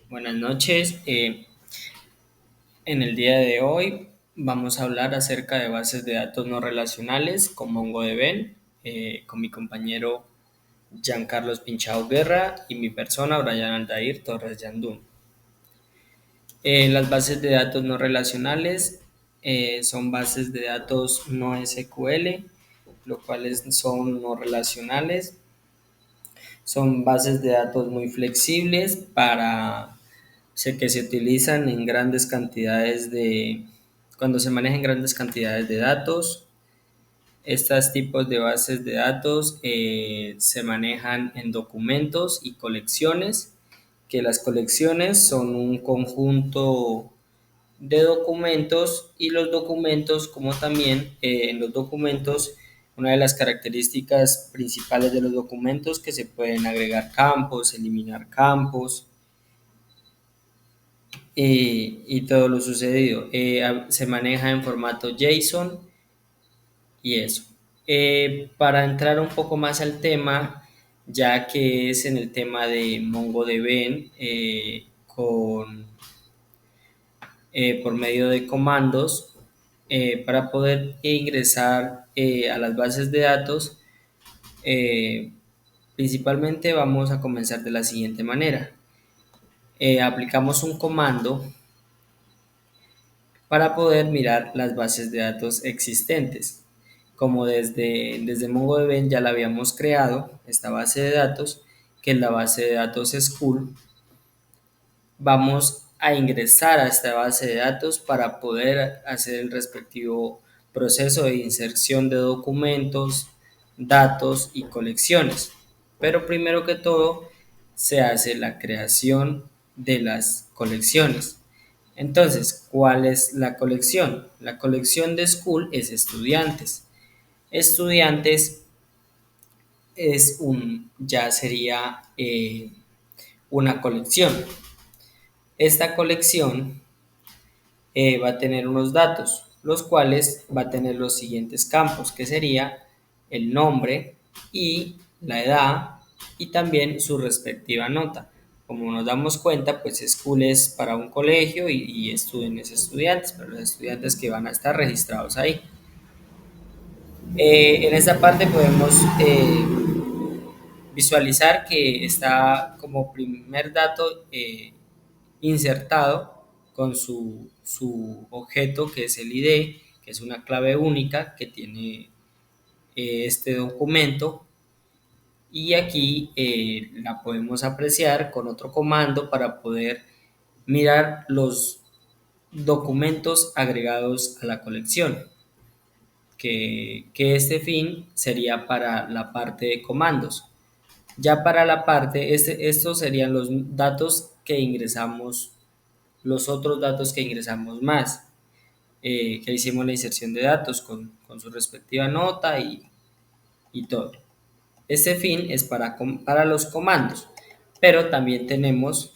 Buenas noches. En el día de hoy vamos a hablar acerca de bases de datos no relacionales con MongoDB, con mi compañero Giancarlos Pinchao Guerra y mi persona Brian Aldair Torres Yandún. Las bases de datos no relacionales son bases de datos no SQL, lo cuales son no relacionales. Son bases de datos muy flexibles que se utilizan en grandes cantidades cuando se manejan grandes cantidades de datos. Estos tipos de bases de datos se manejan en documentos y colecciones, que las colecciones son un conjunto de documentos y los documentos, como también en los documentos, una de las características principales de los documentos que se pueden agregar campos, eliminar campos y todo lo sucedido. Se maneja en formato JSON y eso. Para entrar un poco más al tema, ya que es en el tema de MongoDB, por medio de comandos, para poder ingresar a las bases de datos, eh, principalmente vamos a comenzar de la siguiente manera. Aplicamos un comando para poder mirar las bases de datos existentes. Como desde MongoDB ya la habíamos creado, esta base de datos, que es la base de datos School, vamos a ingresar a esta base de datos para poder hacer el respectivo proceso de inserción de documentos, datos y colecciones. Pero primero que todo se hace la creación de las colecciones. Entonces, ¿cuál es la colección? La colección de School es estudiantes. Estudiantes ya sería una colección. Esta colección va a tener unos datos, los cuales va a tener los siguientes campos, que sería el nombre y la edad y también su respectiva nota. Como nos damos cuenta, pues school es para un colegio y student es estudiantes, pero los estudiantes que van a estar registrados ahí. En esta parte podemos visualizar que está como primer dato insertado con su objeto, que es el ID, que es una clave única que tiene este documento, y aquí la podemos apreciar con otro comando para poder mirar los documentos agregados a la colección, que este fin sería para la parte de comandos. Ya para la parte, estos serían los datos que ingresamos, los otros datos que ingresamos más, que hicimos la inserción de datos con su respectiva nota y todo. Este fin es para los comandos, pero también tenemos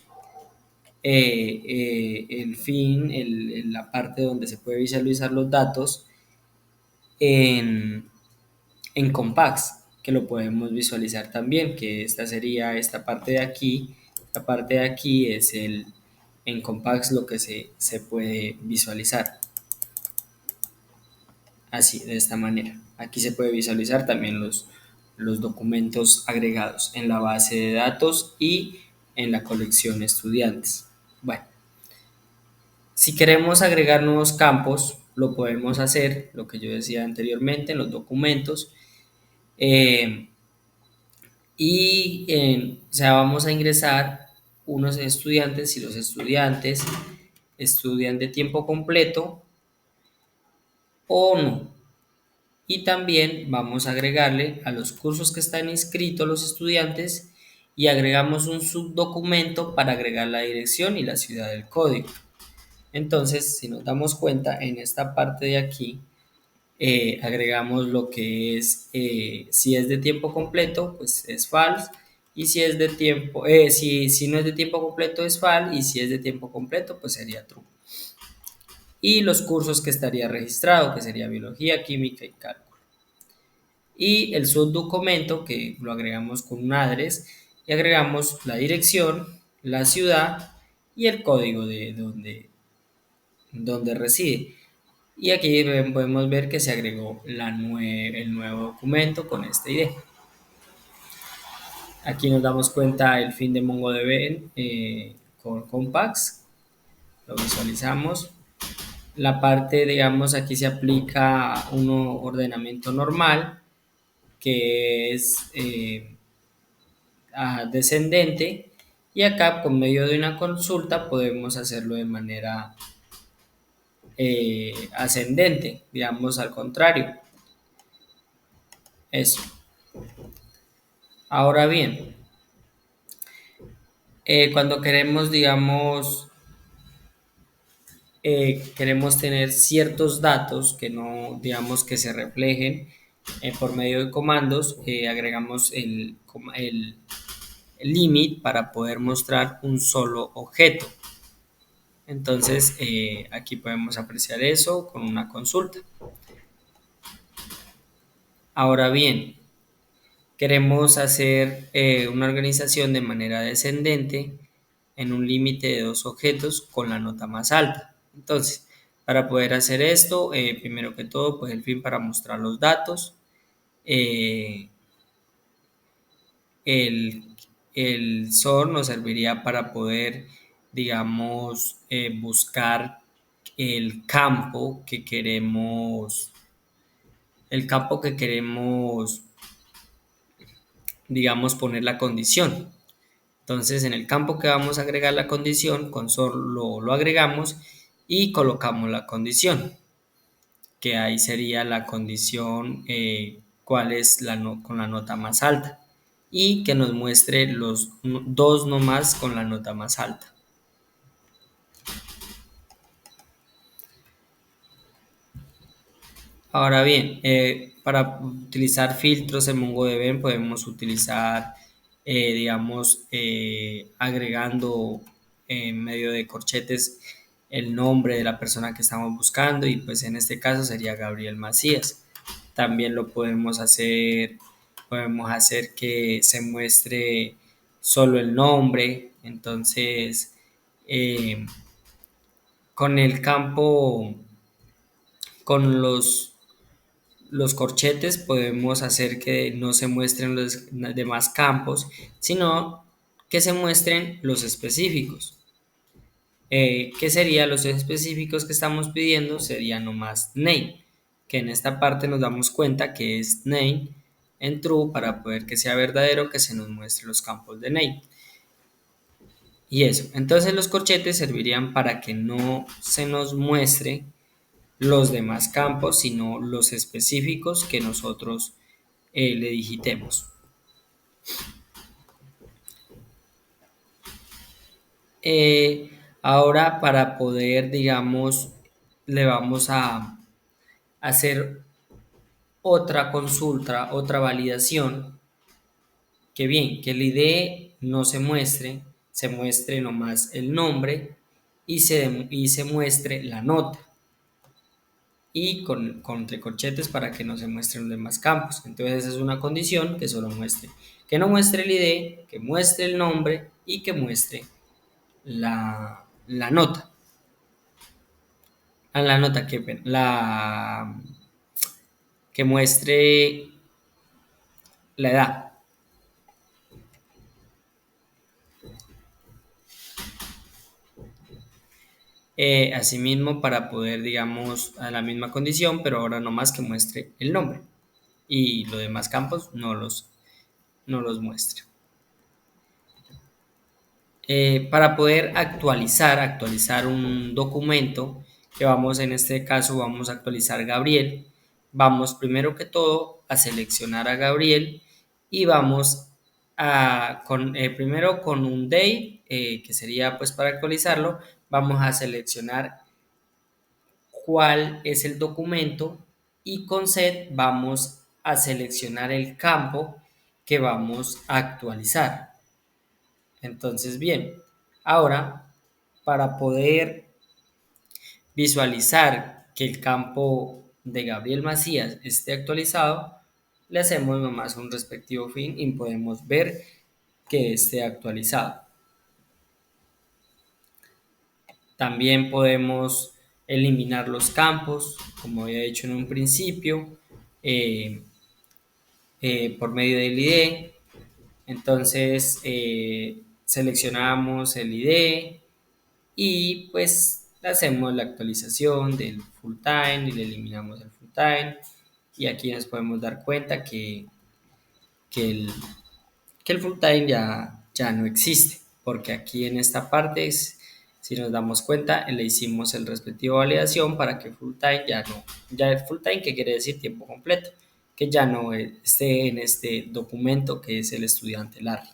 el fin, la parte donde se puede visualizar los datos en, en Compax, que lo podemos visualizar también, que esta sería esta parte de aquí. Esta parte de aquí es en Compax lo que se puede visualizar. Así, de esta manera. Aquí se puede visualizar también los documentos agregados en la base de datos y en la colección estudiantes. Bueno, si queremos agregar nuevos campos, lo podemos hacer, lo que yo decía anteriormente, en los documentos. Eh, o sea, vamos a ingresar unos estudiantes. Si los estudiantes estudian de tiempo completo o no. Y también vamos a agregarle a los cursos que están inscritos los estudiantes y agregamos un subdocumento para agregar la dirección y la ciudad del código. Entonces, si nos damos cuenta, en esta parte de aquí agregamos lo que es, si es de tiempo completo, pues es false, y si es de tiempo, si no es de tiempo completo es false, y si es de tiempo completo, pues sería true. Y los cursos que estaría registrado, que sería biología, química y cálculo. Y el subdocumento, que lo agregamos con un address, y agregamos la dirección, la ciudad y el código de donde reside. Y aquí podemos ver que se agregó el nuevo documento con esta ID. Aquí nos damos cuenta el fin de MongoDB con Pax. Lo visualizamos. La parte, digamos, aquí se aplica un ordenamiento normal, que es descendente, y acá por medio de una consulta podemos hacerlo de manera ascendente, digamos al contrario. Eso. Ahora bien, cuando queremos, digamos, queremos tener ciertos datos que no, digamos, que se reflejen por medio de comandos, agregamos el limit para poder mostrar un solo objeto. Entonces, aquí podemos apreciar eso con una consulta. Ahora bien, queremos hacer una organización de manera descendente en un límite de 2 objetos con la nota más alta. Entonces, para poder hacer esto, primero que todo, pues el fin para mostrar los datos. Eh, el, el SOR nos serviría para poder, digamos, buscar el campo que queremos, digamos, poner la condición. Entonces, en el campo que vamos a agregar la condición, con SOR lo agregamos y colocamos la condición, que ahí sería la condición cuál es con la nota más alta y que nos muestre los dos nomás con la nota más alta. Ahora bien, para utilizar filtros en MongoDB podemos utilizar, digamos, agregando en medio de corchetes el nombre de la persona que estamos buscando y pues en este caso sería Gabriel Macías. También lo podemos hacer que se muestre solo el nombre, entonces con el campo, con los corchetes podemos hacer que no se muestren los demás campos, sino que se muestren los específicos. ¿Qué serían los específicos que estamos pidiendo? Sería nomás name, que en esta parte nos damos cuenta que es name en true para poder que sea verdadero, que se nos muestre los campos de name. Y eso, entonces los corchetes servirían para que no se nos muestre los demás campos, sino los específicos que nosotros le digitemos. Ahora para poder, digamos, le vamos a hacer otra consulta, otra validación, que bien, que el ID no se muestre nomás el nombre y se muestre la nota. Y con recorchetes para que no se muestren los demás campos. Entonces es una condición que solo muestre, que no muestre el ID, que muestre el nombre y que muestre la nota. La nota que muestre la edad. Asimismo, para poder, digamos, a la misma condición, pero ahora no más que muestre el nombre. Y los demás campos no los muestre. Para poder actualizar un documento, que vamos en este caso, vamos a actualizar Gabriel, vamos primero que todo a seleccionar a Gabriel y vamos primero con un date, que sería pues para actualizarlo, vamos a seleccionar cuál es el documento y con set vamos a seleccionar el campo que vamos a actualizar. Entonces, bien, ahora para poder visualizar que el campo de Gabriel Macías esté actualizado, le hacemos nomás un respectivo fin y podemos ver que esté actualizado. También podemos eliminar los campos, como había dicho en un principio, eh, por medio del ID. Entonces seleccionamos el ID y pues hacemos la actualización del full time y le eliminamos el full time. Y aquí nos podemos dar cuenta que el, que el full time ya no existe, porque aquí en esta parte, si nos damos cuenta, le hicimos el respectivo validación para que full time ya el full time, que quiere decir tiempo completo, que ya no esté en este documento que es el estudiante Larry.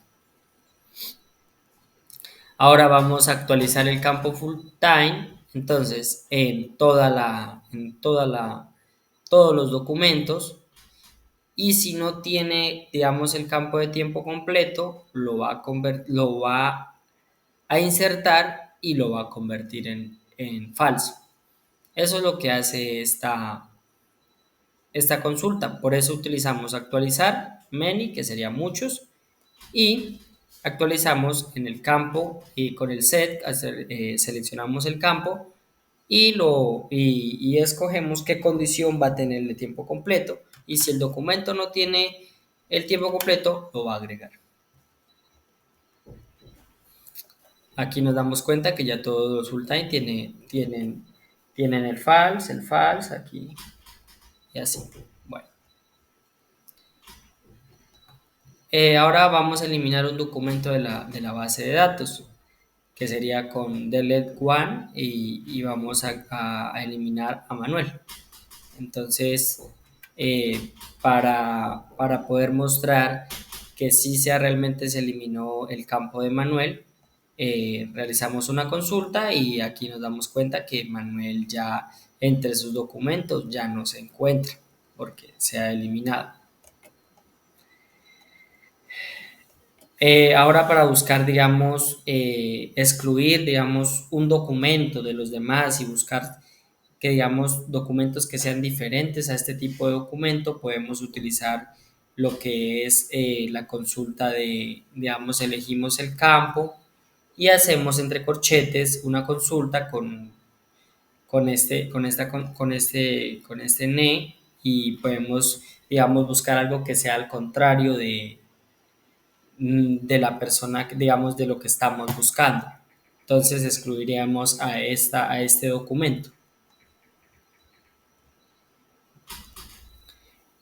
Ahora vamos a actualizar el campo full time, entonces todos los documentos. Y si no tiene, digamos, el campo de tiempo completo, lo va a insertar y lo va a convertir en falso. Eso es lo que hace esta consulta. Por eso utilizamos actualizar, many, que sería muchos, y actualizamos en el campo y con el set, seleccionamos el campo y escogemos qué condición va a tener el tiempo completo. Y si el documento no tiene el tiempo completo, lo va a agregar. Aquí nos damos cuenta que ya todos los full time tienen el false aquí y así. Bueno, ahora vamos a eliminar un documento de la base de datos, que sería con delete one y vamos a eliminar a Manuel. Entonces, para poder mostrar que sí realmente se eliminó el campo de Manuel, realizamos una consulta y aquí nos damos cuenta que Manuel ya entre sus documentos ya no se encuentra porque se ha eliminado. Ahora para buscar, digamos, excluir, digamos, un documento de los demás y buscar que, digamos, documentos que sean diferentes a este tipo de documento, podemos utilizar lo que es la consulta digamos, elegimos el campo y hacemos entre corchetes una consulta con este NE y podemos, digamos, buscar algo que sea al contrario de la persona, digamos, de lo que estamos buscando. Entonces excluiríamos a este documento.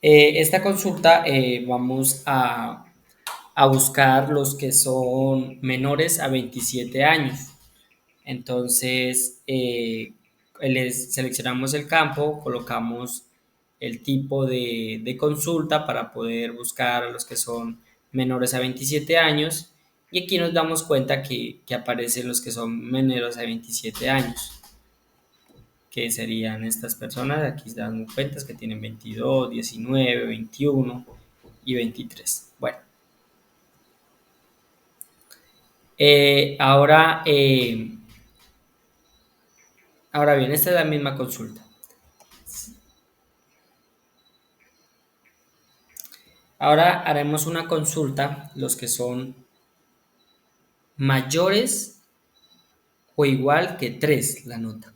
Esta consulta vamos a buscar los que son menores a 27 años. Entonces, seleccionamos el campo, colocamos el tipo de consulta para poder buscar a los que son menores a 27 años y aquí nos damos cuenta que aparecen los que son menores a 27 años, que serían estas personas. Aquí se dan cuenta que tienen 22, 19, 21 y 23. Bueno, ahora, ahora bien, esta es la misma consulta. Ahora haremos una consulta, los que son mayores o igual que 3 la nota,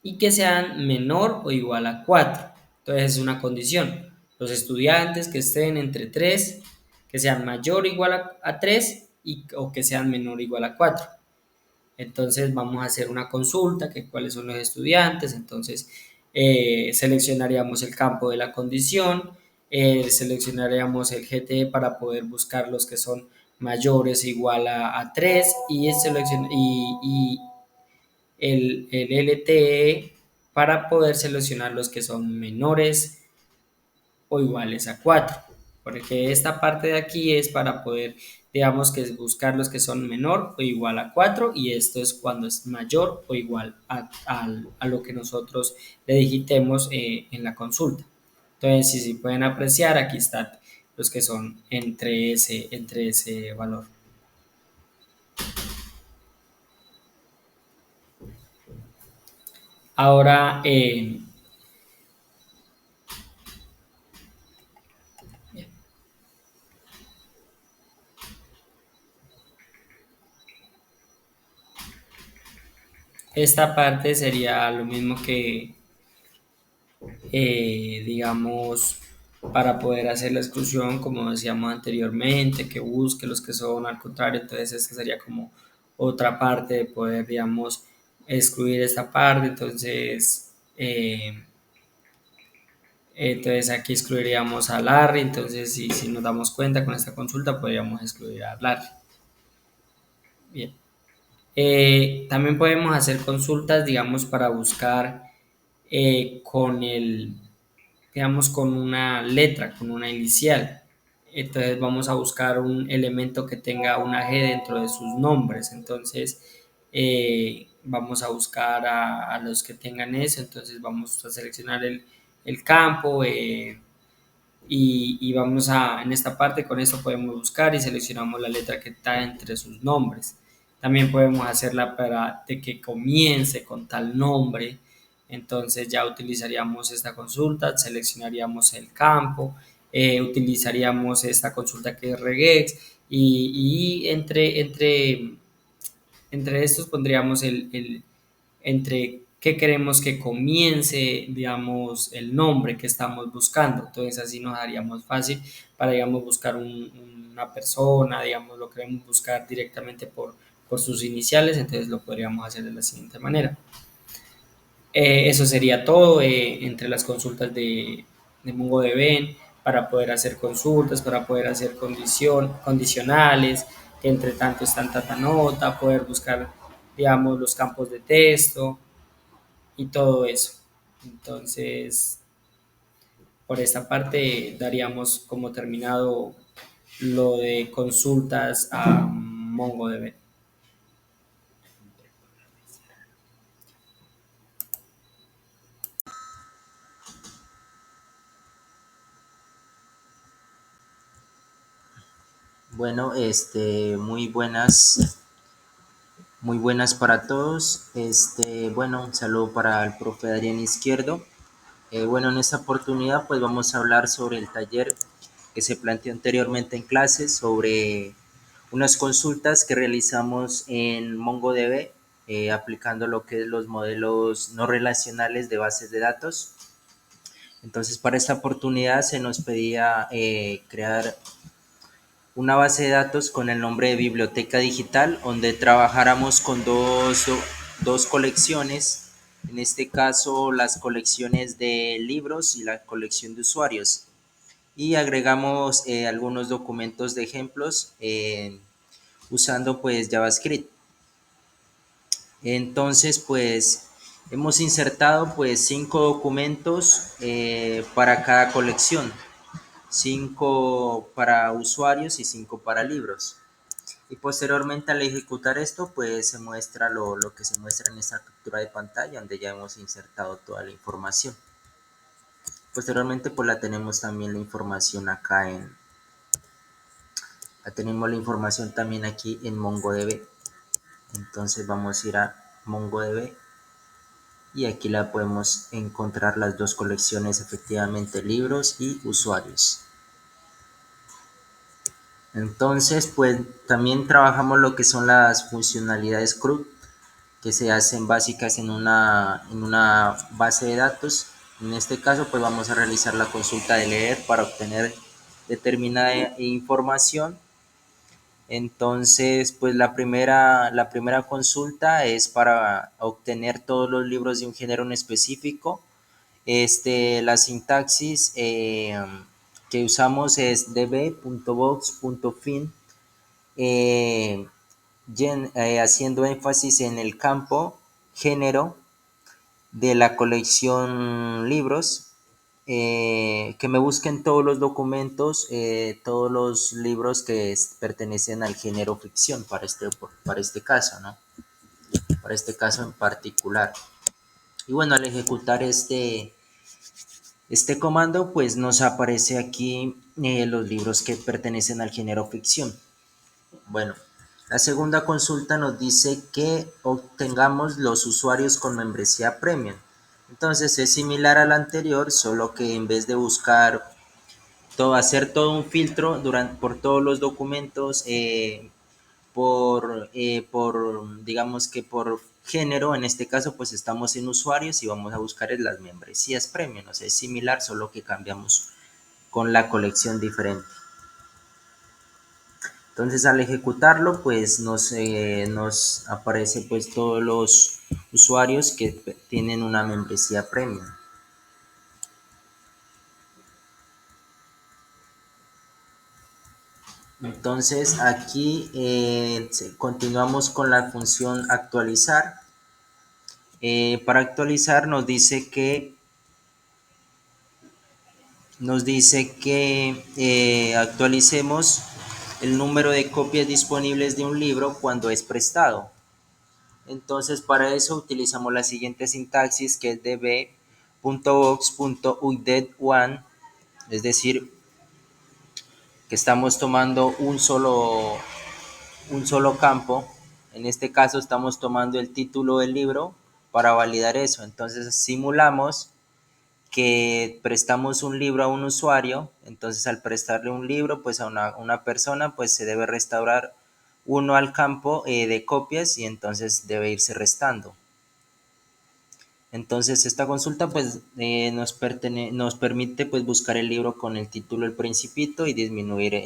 y que sean menor o igual a 4. Entonces es una condición. Los estudiantes que estén entre 3, que sean mayor o igual a 3 o que sean menor o igual a 4. Entonces vamos a hacer una consulta, que cuáles son los estudiantes. Entonces seleccionaríamos el campo de la condición, seleccionaríamos el GTE para poder buscar los que son mayores o igual a 3 y el LTE para poder seleccionar los que son menores o iguales a 4, porque esta parte de aquí es para poder, digamos, que buscar los que son menor o igual a 4 y esto es cuando es mayor o igual a lo que nosotros le digitemos en la consulta. Entonces, si pueden apreciar, aquí están los que son entre ese valor. Ahora, Esta parte sería lo mismo que, digamos, para poder hacer la exclusión, como decíamos anteriormente, que busque los que son al contrario. Entonces esta sería como otra parte de poder, digamos, excluir esta parte. Entonces aquí excluiríamos a Larry. Entonces si nos damos cuenta con esta consulta podríamos excluir a Larry. Bien. También podemos hacer consultas, digamos, para buscar con el, digamos, con una letra, con una inicial. Entonces vamos a buscar un elemento que tenga una G dentro de sus nombres. Entonces vamos a buscar a los que tengan eso. Entonces vamos a seleccionar el campo. Y vamos a, en esta parte, con esto podemos buscar y seleccionamos la letra que está entre sus nombres. También podemos hacerla para de que comience con tal nombre. Entonces ya utilizaríamos esta consulta, seleccionaríamos el campo, utilizaríamos esta consulta que es regex y entre estos pondríamos entre qué queremos que comience, digamos, el nombre que estamos buscando. Entonces así nos haríamos fácil para, digamos, buscar una persona, digamos, lo queremos buscar directamente por sus iniciales, entonces lo podríamos hacer de la siguiente manera. Eso sería todo entre las consultas de MongoDB para poder hacer consultas, para poder hacer condicionales, que entre tanto están tanta nota, poder buscar, digamos, los campos de texto y todo eso. Entonces, por esta parte daríamos como terminado lo de consultas a MongoDB. Bueno, muy buenas para todos. Bueno, un saludo para el profe Adrián Izquierdo. Bueno, en esta oportunidad pues vamos a hablar sobre el taller que se planteó anteriormente en clases sobre unas consultas que realizamos en MongoDB, aplicando lo que es los modelos no relacionales de bases de datos. Entonces, para esta oportunidad se nos pedía crear una base de datos con el nombre de biblioteca digital, donde trabajáramos con dos colecciones, en este caso las colecciones de libros y la colección de usuarios. Y agregamos algunos documentos de ejemplos usando pues JavaScript. Entonces pues hemos insertado pues 5 documentos para cada colección, 5 para usuarios y 5 para libros. Y posteriormente al ejecutar esto, pues se muestra lo que se muestra en esta captura de pantalla, donde ya hemos insertado toda la información. Posteriormente, pues la tenemos también la información acá la tenemos la información también aquí en MongoDB. Entonces vamos a ir a MongoDB y aquí la podemos encontrar las dos colecciones, efectivamente, libros y usuarios. Entonces, pues también trabajamos lo que son las funcionalidades CRUD, que se hacen básicas en una base de datos. En este caso, pues vamos a realizar la consulta de leer para obtener determinada información. Entonces, pues la primera consulta es para obtener todos los libros de un género en específico. La sintaxis que usamos es db.box.fin, haciendo énfasis en el campo género de la colección libros, que me busquen todos los documentos, todos los libros que pertenecen al género ficción para este caso, ¿no? Para este caso en particular. Y bueno, al ejecutar este comando, pues nos aparece aquí los libros que pertenecen al género ficción. Bueno, la segunda consulta nos dice que obtengamos los usuarios con membresía premium. Entonces es similar a la anterior, solo que en vez de buscar hacer todo un filtro por todos los documentos digamos que por género, en este caso pues estamos en usuarios y vamos a buscar en las membresías premium, o sea, es similar, solo que cambiamos con la colección diferente. Entonces al ejecutarlo pues nos aparece pues todos los usuarios que tienen una membresía premium. Entonces aquí continuamos con la función actualizar. Para actualizar nos dice que actualicemos el número de copias disponibles de un libro cuando es prestado. Entonces para eso utilizamos la siguiente sintaxis, que es db.box.update1, es decir, que estamos tomando un solo campo. En este caso estamos tomando el título del libro para validar eso. Entonces simulamos que prestamos un libro a un usuario. Entonces al prestarle un libro pues a una persona, pues se debe restaurar uno al campo de copias, y entonces debe irse restando. Entonces esta consulta pues nos permite pues buscar el libro con el título El Principito y disminuir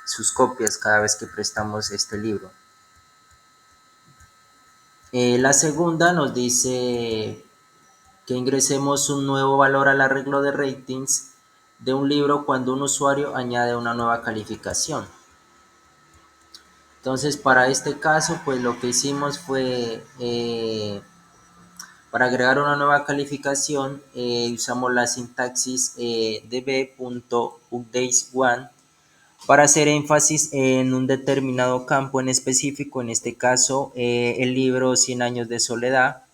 sus copias cada vez que prestamos este libro. La segunda nos dice que ingresemos un nuevo valor al arreglo de ratings de un libro cuando un usuario añade una nueva calificación. Entonces para este caso pues lo que hicimos fue para agregar una nueva calificación usamos la sintaxis db.updates1 para hacer énfasis en un determinado campo en específico, en este caso el libro 100 años de soledad,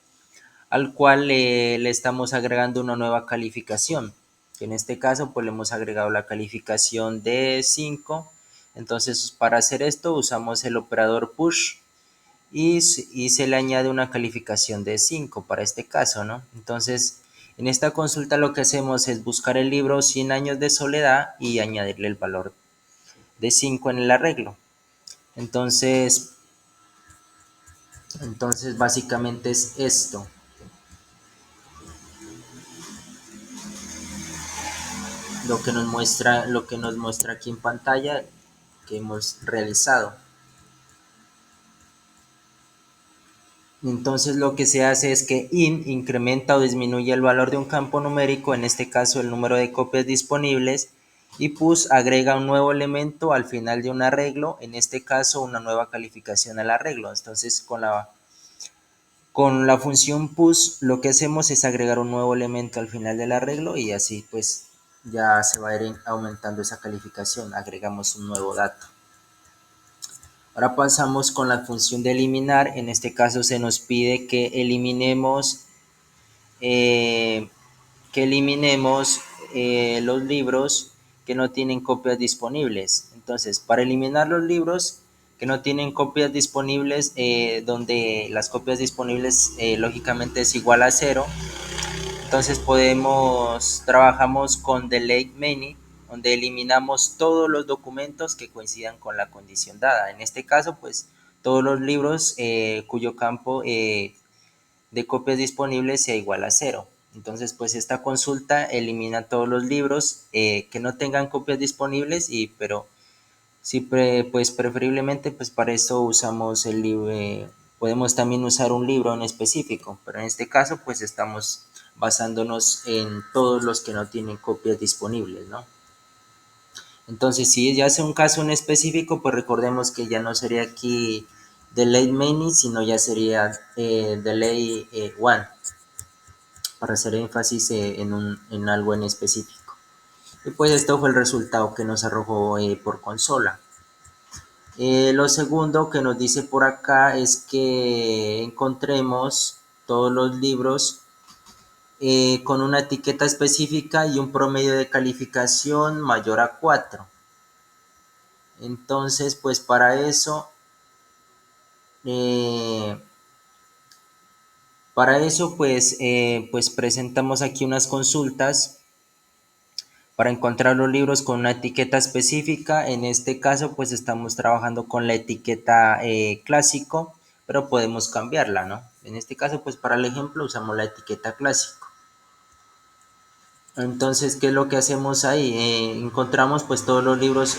al cual le estamos agregando una nueva calificación, que en este caso pues le hemos agregado la calificación de 5. Entonces para hacer esto usamos el operador push y se le añade una calificación de 5 para este caso, ¿no? Entonces, en esta consulta lo que hacemos es buscar el libro 100 años de soledad y añadirle el valor de 5 en el arreglo. Entonces básicamente es esto lo que nos muestra aquí en pantalla que hemos realizado. Entonces lo que se hace es que int incrementa o disminuye el valor de un campo numérico, en este caso el número de copias disponibles, y push agrega un nuevo elemento al final de un arreglo, en este caso una nueva calificación al arreglo. Entonces con la función push lo que hacemos es agregar un nuevo elemento al final del arreglo, y así pues ya se va a ir aumentando esa calificación, agregamos un nuevo dato. Ahora pasamos con la función de eliminar. En este caso se nos pide eh, que eliminemos los libros que no tienen copias disponibles. Entonces, para eliminar los libros que no tienen copias disponibles, donde las copias disponibles lógicamente es igual a 0, entonces trabajamos con delete many, donde eliminamos todos los documentos que coincidan con la condición dada. En este caso, pues todos los libros cuyo campo de copias disponibles sea igual a 0. Entonces, pues esta consulta elimina todos los libros que no tengan copias disponibles, pero sí, pues preferiblemente, pues para eso usamos el libro. Podemos también usar un libro en específico, pero en este caso, pues estamos basándonos en todos los que no tienen copias disponibles, ¿no? Entonces, si ya sea un caso en específico, pues recordemos que ya no sería aquí delay many, sino ya sería delay one, para hacer énfasis en algo en específico. Y pues esto fue el resultado que nos arrojó por consola. Lo segundo que nos dice por acá es que encontremos todos los libros con una etiqueta específica y un promedio de calificación mayor a 4. Entonces, pues eh, para eso pues presentamos aquí unas consultas para encontrar los libros con una etiqueta específica. En este caso, pues estamos trabajando con la etiqueta clásico, pero podemos cambiarla, ¿no? En este caso, pues para el ejemplo usamos la etiqueta clásico. Entonces, ¿qué es lo que hacemos ahí? Encontramos pues todos los libros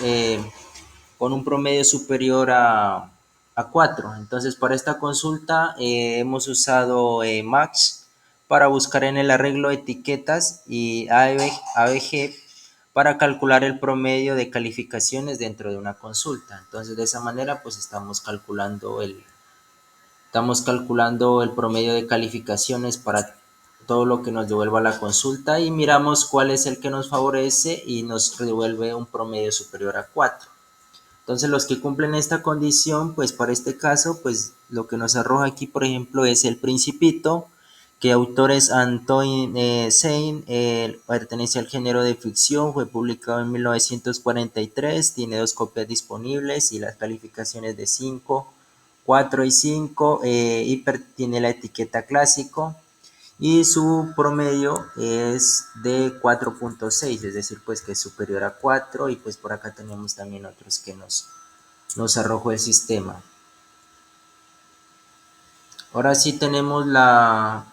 con un promedio superior a 4. Entonces, para esta consulta hemos usado Max para buscar en el arreglo etiquetas y ABG para calcular el promedio de calificaciones dentro de una consulta. Entonces, de esa manera, pues estamos calculando el promedio de calificaciones para todo lo que nos devuelva la consulta y miramos cuál es el que nos favorece y nos devuelve un promedio superior a 4. Entonces los que cumplen esta condición, pues para este caso, pues lo que nos arroja aquí, por ejemplo, es El Principito, que autor es Antoine Saint, pertenece al género de ficción, fue publicado en 1943, tiene 2 copias disponibles y las calificaciones de 5, 4 y 5, tiene la etiqueta clásico y su promedio es de 4.6, es decir, pues que es superior a 4 y pues por acá tenemos también otros que nos arrojó el sistema. Ahora sí tenemos la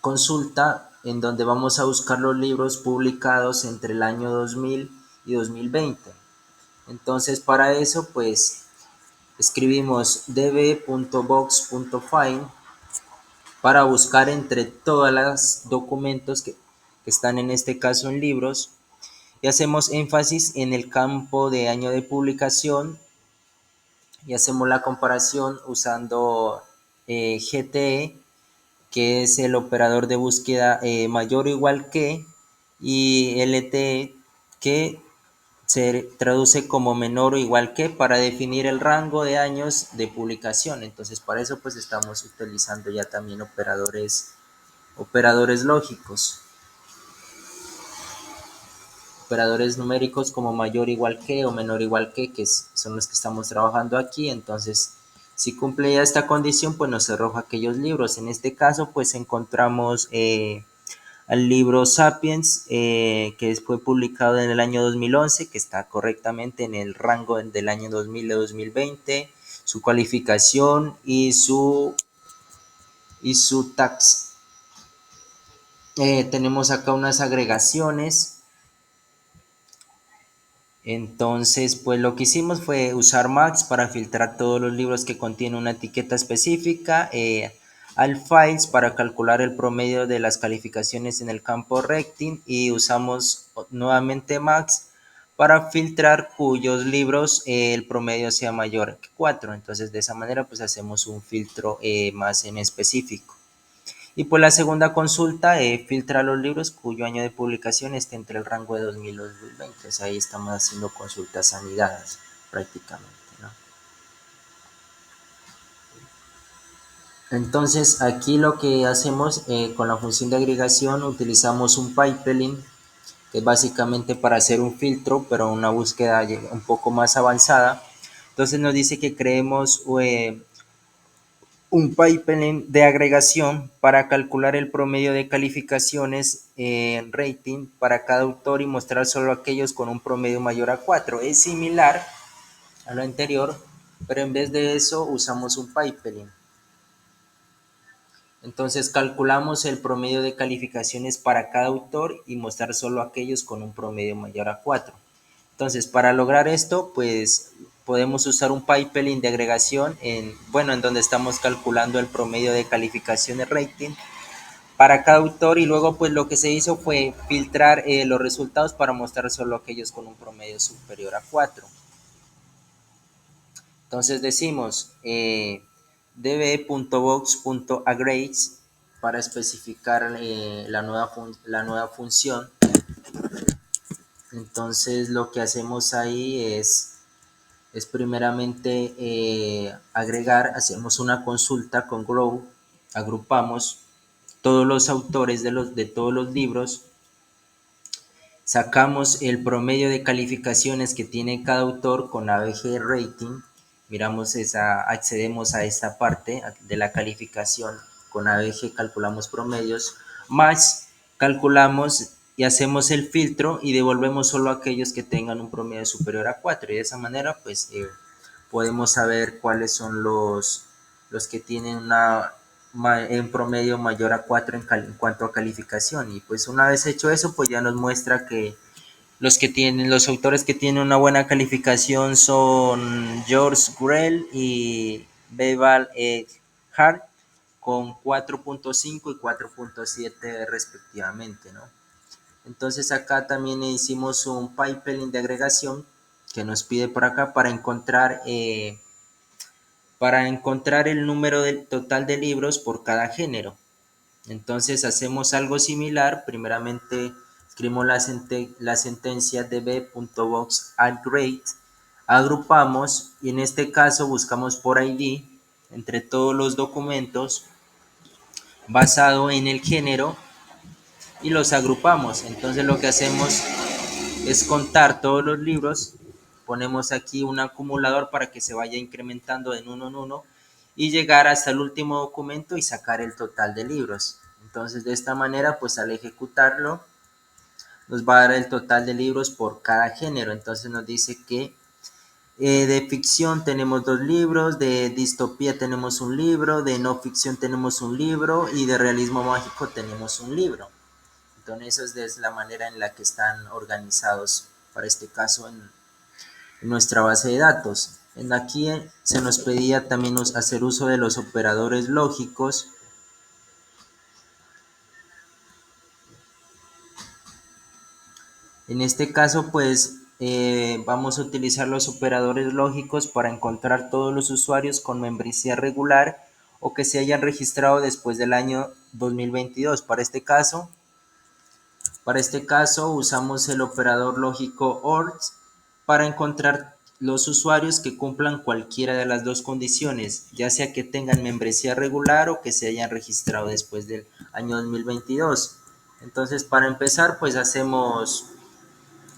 consulta en donde vamos a buscar los libros publicados entre el año 2000 y 2020. Entonces para eso pues escribimos db.box.find para buscar entre todos los documentos que están en este caso en libros y hacemos énfasis en el campo de año de publicación y hacemos la comparación usando GTE, que es el operador de búsqueda mayor o igual que, y LTE, que se traduce como menor o igual que para definir el rango de años de publicación. Entonces para eso pues estamos utilizando ya también operadores lógicos, operadores numéricos como mayor igual que o menor igual que son los que estamos trabajando aquí. Entonces si cumple ya esta condición pues nos arroja aquellos libros. En este caso pues encontramos al libro Sapiens, que fue publicado en el año 2011, que está correctamente en el rango del año 2000 a 2020, su calificación y su tax. Tenemos acá unas agregaciones. Entonces, pues lo que hicimos fue usar Max para filtrar todos los libros que contienen una etiqueta específica, Altfiles para calcular el promedio de las calificaciones en el campo Rectin y usamos nuevamente Max para filtrar cuyos libros el promedio sea mayor que 4. Entonces, de esa manera pues hacemos un filtro más en específico. Y pues la segunda consulta filtra los libros cuyo año de publicación esté entre el rango de 2000 y 2020. O sea, ahí estamos haciendo consultas anidadas prácticamente, ¿no? Entonces aquí lo que hacemos con la función de agregación utilizamos un pipeline que es básicamente para hacer un filtro, pero una búsqueda un poco más avanzada. Entonces nos dice que creemos un pipeline de agregación para calcular el promedio de calificaciones en rating para cada autor y mostrar solo aquellos con un promedio mayor a 4. Es similar a lo anterior, pero en vez de eso usamos un pipeline. Entonces calculamos el promedio de calificaciones para cada autor y mostrar solo aquellos con un promedio mayor a 4. Entonces, para lograr esto, pues podemos usar un pipeline de agregación en donde estamos calculando el promedio de calificaciones rating para cada autor y luego pues lo que se hizo fue filtrar los resultados para mostrar solo aquellos con un promedio superior a 4. Entonces decimos db.box.agrades para especificar la nueva función. Entonces lo que hacemos ahí es primeramente agregar, hacemos una consulta con Grow, agrupamos todos los autores de todos los libros, sacamos el promedio de calificaciones que tiene cada autor con ABG Rating, accedemos a esta parte de la calificación con ABG, calculamos promedios, más calculamos y hacemos el filtro y devolvemos solo aquellos que tengan un promedio superior a 4 y de esa manera pues podemos saber cuáles son los que tienen un promedio mayor a 4 en cuanto a calificación. Y pues una vez hecho eso, pues ya nos muestra que los autores que tienen una buena calificación son George Grell y Beval Hart con 4.5 y 4.7 respectivamente, ¿no? Entonces acá también hicimos un pipeline de agregación que nos pide por acá para encontrar el número del total de libros por cada género. Entonces hacemos algo similar. Primeramente escribimos la sentencia db.box@grade, agrupamos y en este caso buscamos por ID entre todos los documentos basado en el género y los agrupamos. Entonces lo que hacemos es contar todos los libros, ponemos aquí un acumulador para que se vaya incrementando de uno en uno y llegar hasta el último documento y sacar el total de libros. Entonces de esta manera pues al ejecutarlo nos va a dar el total de libros por cada género. Entonces nos dice que de ficción tenemos 2 libros, de distopía tenemos un libro, de no ficción tenemos un libro y de realismo mágico tenemos un libro. Entonces esa es la manera en la que están organizados para este caso en nuestra base de datos. En aquí se nos pedía también hacer uso de los operadores lógicos. En este caso pues vamos a utilizar los operadores lógicos para encontrar todos los usuarios con membresía regular o que se hayan registrado después del año 2022. Para este caso usamos el operador lógico OR para encontrar los usuarios que cumplan cualquiera de las dos condiciones, ya sea que tengan membresía regular o que se hayan registrado después del año 2022. Entonces, para empezar, pues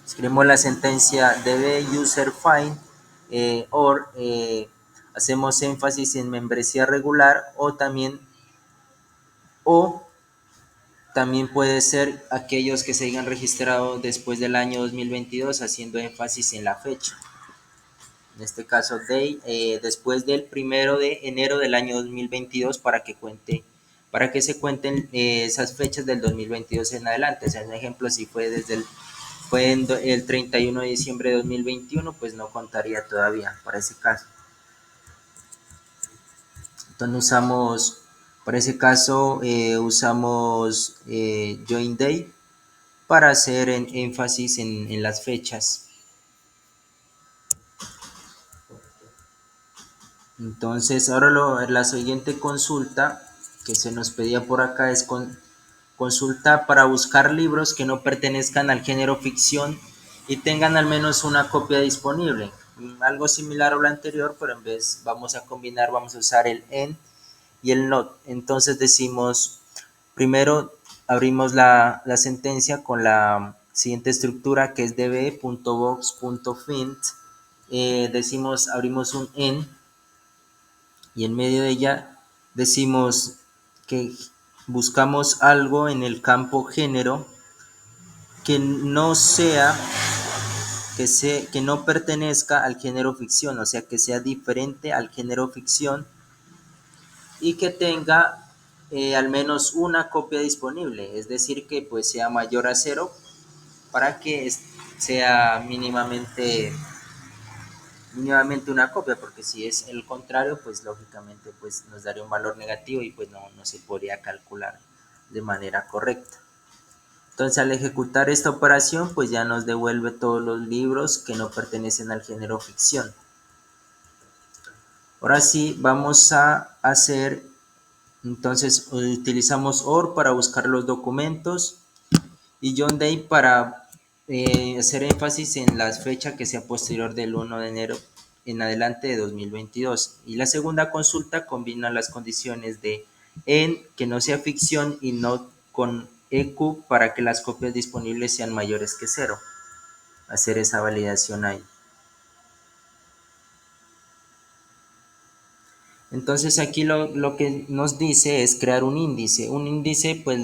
escribimos la sentencia db user find or hacemos énfasis en membresía regular o también puede ser aquellos que se hayan registrado después del año 2022 haciendo énfasis en la fecha. En este caso, después del 1 de enero del año 2022 para que se cuenten esas fechas del 2022 en adelante. O sea, un ejemplo, si fue el 31 de diciembre de 2021, pues no contaría todavía para ese caso. Entonces para ese caso, usamos join day para hacer énfasis en las fechas. Entonces, ahora la siguiente consulta que se nos pedía por acá es consulta para buscar libros que no pertenezcan al género ficción y tengan al menos una copia disponible. Algo similar a lo anterior, pero en vez vamos a usar el en y el not. Entonces decimos, primero abrimos la sentencia con la siguiente estructura que es db.box.find. Abrimos un en y en medio de ella decimos que buscamos algo en el campo género que no sea, que no pertenezca al género ficción, o sea, que sea diferente al género ficción y que tenga al menos una copia disponible, es decir, que pues sea mayor a 0 para que sea mínimamente una copia, porque si es el contrario, pues lógicamente pues nos daría un valor negativo y pues no se podría calcular de manera correcta. Entonces al ejecutar esta operación pues ya nos devuelve todos los libros que no pertenecen al género ficción. Ahora sí vamos a hacer, entonces utilizamos OR para buscar los documentos y John Day para hacer énfasis en la fecha que sea posterior del 1 de enero en adelante de 2022. Y la segunda consulta combina las condiciones de en que no sea ficción y not con EQ para que las copias disponibles sean mayores que 0. Hacer esa validación ahí. Entonces aquí lo que nos dice es crear un índice. Un índice pues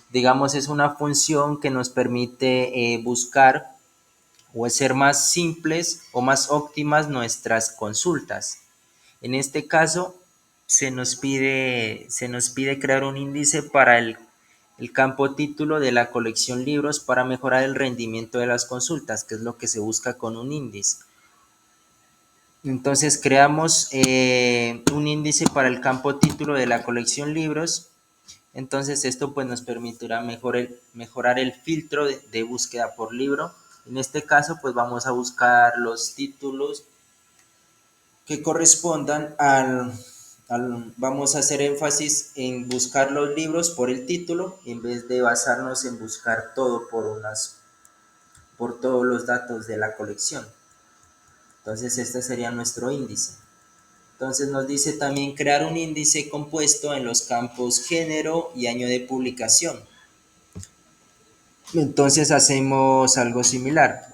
Digamos, es una función que nos permite buscar o hacer más simples o más óptimas nuestras consultas. En este caso, se nos pide crear un índice para el campo título de la colección libros para mejorar el rendimiento de las consultas, que es lo que se busca con un índice. Entonces creamos un índice para el campo título de la colección libros. Entonces esto pues nos permitirá mejorar el filtro de búsqueda por libro. En este caso pues vamos a buscar los títulos que correspondan vamos a hacer énfasis en buscar los libros por el título en vez de basarnos en buscar todo por todos los datos de la colección. Entonces este sería nuestro índice. Entonces nos dice también crear un índice compuesto en los campos género y año de publicación. Entonces hacemos algo similar.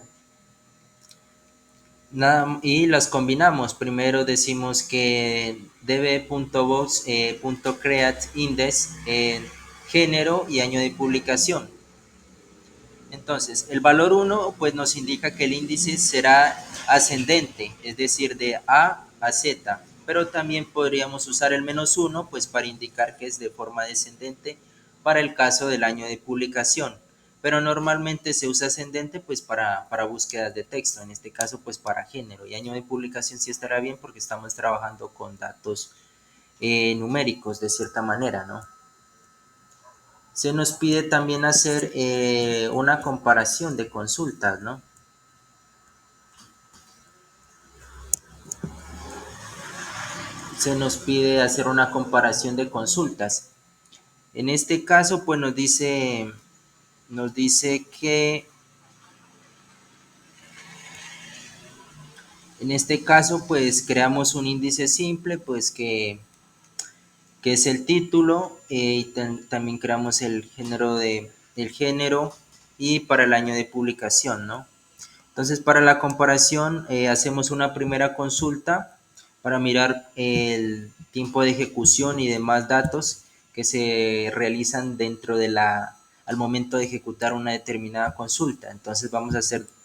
Y las combinamos. Primero decimos que db.box.createIndex en género y año de publicación. Entonces, el valor 1 pues nos indica que el índice será ascendente, es decir, de A a Z, pero también podríamos usar el -1 pues para indicar que es de forma descendente para el caso del año de publicación, pero normalmente se usa ascendente pues para búsquedas de texto, en este caso pues para género, y año de publicación sí estará bien porque estamos trabajando con datos numéricos de cierta manera, ¿no? Se nos pide también hacer una comparación de consultas, ¿no? Se nos pide hacer una comparación de consultas. En este caso, pues nos dice que en este caso, pues creamos un índice simple, pues que es el título, y también creamos el género y para el año de publicación, ¿no? Entonces, para la comparación, hacemos una primera consulta para mirar el tiempo de ejecución y demás datos que se realizan al momento de ejecutar una determinada consulta. Entonces,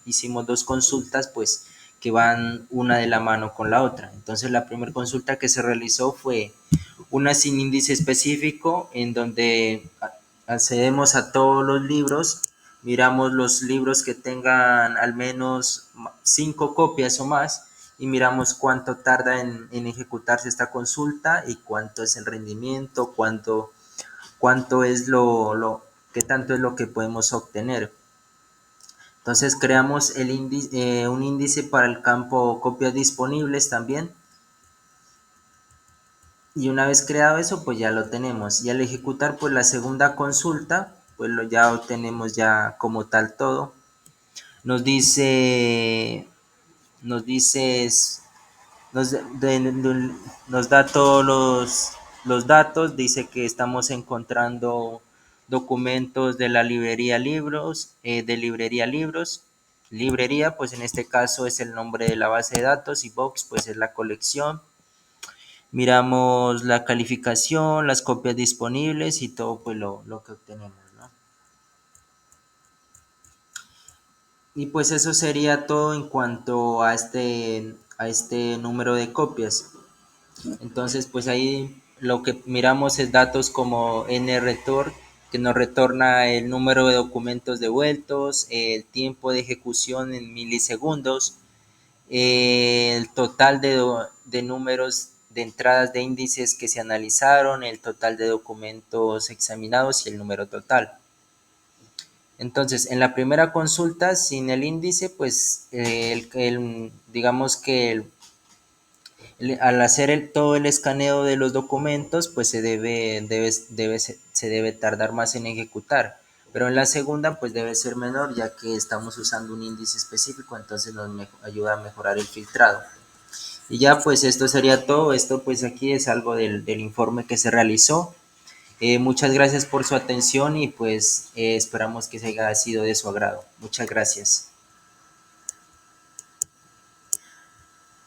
hicimos dos consultas, pues, que van una de la mano con la otra. Entonces, la primera consulta que se realizó fue una sin índice específico, en donde accedemos a todos los libros, miramos los libros que tengan al menos 5 copias o más y miramos cuánto tarda en ejecutarse esta consulta y cuánto es el rendimiento, cuánto es qué tanto es lo que podemos obtener. Entonces creamos un índice para el campo copias disponibles también. Y una vez creado eso, pues ya lo tenemos. Y al ejecutar pues la segunda consulta, pues ya obtenemos ya como tal todo. Nos dice, nos dice, nos da todos los datos, dice que estamos encontrando documentos de la librería libros, librería pues en este caso es el nombre de la base de datos y box pues es la colección. Miramos la calificación, las copias disponibles y todo pues lo que obtenemos, ¿no? Y pues eso sería todo en cuanto a este número de copias. Entonces pues ahí lo que miramos es datos como nretor, que nos retorna el número de documentos devueltos, el tiempo de ejecución en milisegundos, el total de números de entradas de índices que se analizaron, el total de documentos examinados y el número total. Entonces, en la primera consulta, sin el índice, pues digamos que al hacer todo el escaneo de los documentos, pues se debe tardar más en ejecutar. Pero en la segunda, pues debe ser menor, ya que estamos usando un índice específico, entonces nos ayuda a mejorar el filtrado. Y ya pues esto sería todo. Esto pues aquí es algo del informe que se realizó. Muchas gracias por su atención y pues esperamos que se haya sido de su agrado. Muchas gracias.